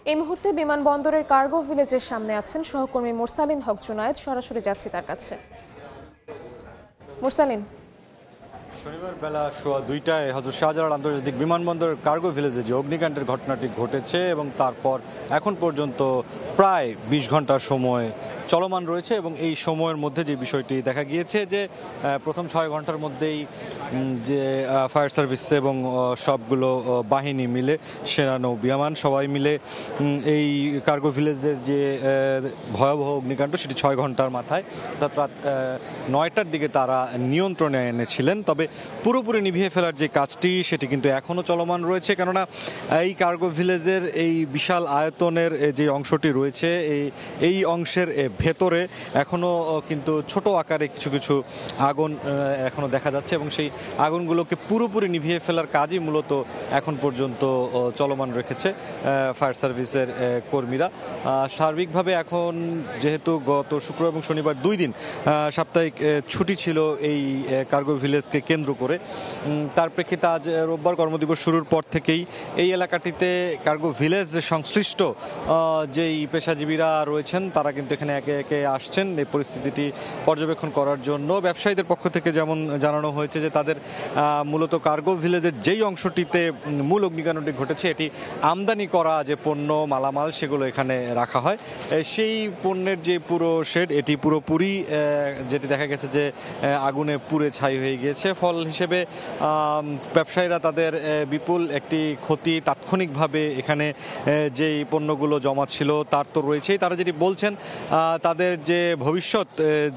এই মুহূর্তে বিমানবন্দরের কার্গো ভিলেজের সামনে আছেন সহকর্মী মুরসালিন হক জুনায়েদ। সরাসরি যাচ্ছি তার কাছে। মুরসালিন, শনিবার বেলা 2:30টায় হযরত শাহজালাল আন্তর্জাতিক বিমানবন্দরের কার্গো ভিলেজে যে অগ্নিকাণ্ডের ঘটনাটি ঘটেছে এবং তারপর এখন পর্যন্ত প্রায় 20 ঘন্টা সময় চলমান রয়েছে এবং এই সময়ের মধ্যে যে বিষয়টি দেখা গিয়েছে যে প্রথম 6 ঘন্টার মধ্যেই যে ফায়ার সার্ভিস এবং সবগুলো বাহিনী মিলে, সেনা নৌ বিমান সবাই মিলে এই কার্গো ভিলেজের যে ভয়াবহ অগ্নিকাণ্ড সেটি 6 ঘন্টার মাথায় অর্থাৎ রাত 9টার দিকে তারা নিয়ন্ত্রণে এনেছিলেন। তবে পুরোপুরি নিভিয়ে ফেলার যে কাজটি সেটি কিন্তু এখনও চলমান রয়েছে, কেননা এই কার্গো ভিলেজের এই বিশাল আয়তনের যে অংশটি রয়েছে এই অংশের ভেতরে এখনও কিন্তু ছোট আকারে কিছু কিছু আগুন এখনও দেখা যাচ্ছে এবং সেই আগুনগুলোকে পুরোপুরি নিভিয়ে ফেলার কাজই মূলত এখন পর্যন্ত চলমান রেখেছে ফায়ার সার্ভিসের কর্মীরা। সার্বিকভাবে এখন যেহেতু গত শুক্র এবং শনিবার 2 দিন সাপ্তাহিক ছুটি ছিল এই কার্গো ভিলেজকে কেন্দ্র করে, তার প্রেক্ষিতে আজ রোববার কর্মদিবস শুরুর পর থেকেই এই এলাকাটিতে কার্গো ভিলেজ সংশ্লিষ্ট যেই পেশাজীবীরা রয়েছেন তারা কিন্তু এখানে একে একে আসছেন এই পরিস্থিতিটি পর্যবেক্ষণ করার জন্য। ব্যবসায়ীদের পক্ষ থেকে যেমন জানানো হয়েছে যে তাদের মূলত কার্গো ভিলেজের যেই অংশটিতে মূল অগ্নিকাণ্ডটি ঘটেছে এটি আমদানি করা যে পণ্য মালামাল সেগুলো এখানে রাখা হয়, সেই পণ্যের যে পুরো শেড এটি পুরোপুরি যেটি দেখা গেছে যে আগুনে পুড়ে ছাই হয়ে গিয়েছে। ফল হিসেবে ব্যবসায়ীরা তাদের বিপুল একটি ক্ষতি তাৎক্ষণিকভাবে এখানে যেই পণ্যগুলো জমা ছিল তার তো রয়েছেই, তারা যেটি বলছেন তাদের যে ভবিষ্যৎ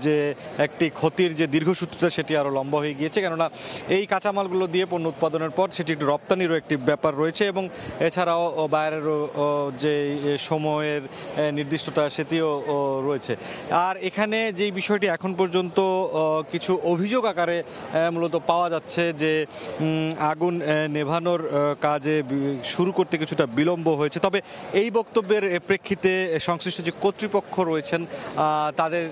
যে একটি ক্ষতির যে দীর্ঘসূত্রতা সেটি আরও লম্বা হয়ে গিয়েছে, কেননা এই কাঁচামালগুলো দিয়ে পণ্য উৎপাদনের পর সেটি একটু রপ্তানিরও একটি ব্যাপার রয়েছে এবং এছাড়াও বাইরেরও যে সময়ের নির্দিষ্টতা সেটিও রয়েছে। আর এখানে যেই বিষয়টি এখন পর্যন্ত কিছু অভিযোগ আকারে মূলত পাওয়া যাচ্ছে যে আগুন নেভানোর কাজে শুরু করতে কিছুটা বিলম্ব হয়েছে, তবে এই বক্তব্যের প্রেক্ষিতে সংশ্লিষ্ট যে কর্তৃপক্ষ রয়েছেন তাদের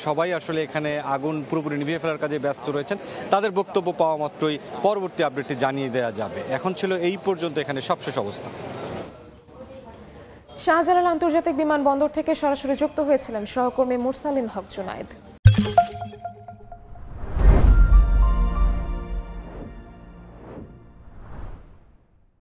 সবাই আসলে এখানে আগুন পুরোপুরি নিভিয়ে ফেলার কাজে ব্যস্ত রয়েছেন। তাদের বক্তব্য পাওয়া মাত্রই পরবর্তী আপডেটটি জানিয়ে দেওয়া যাবে। এখন ছিল এই পর্যন্ত এখানে সবশেষ অবস্থা। শাহজালাল আন্তর্জাতিক বিমানবন্দর থেকে সরাসরি যুক্ত হয়েছিলেন সহকর্মী মুরসালিন হক জুনায়েদ।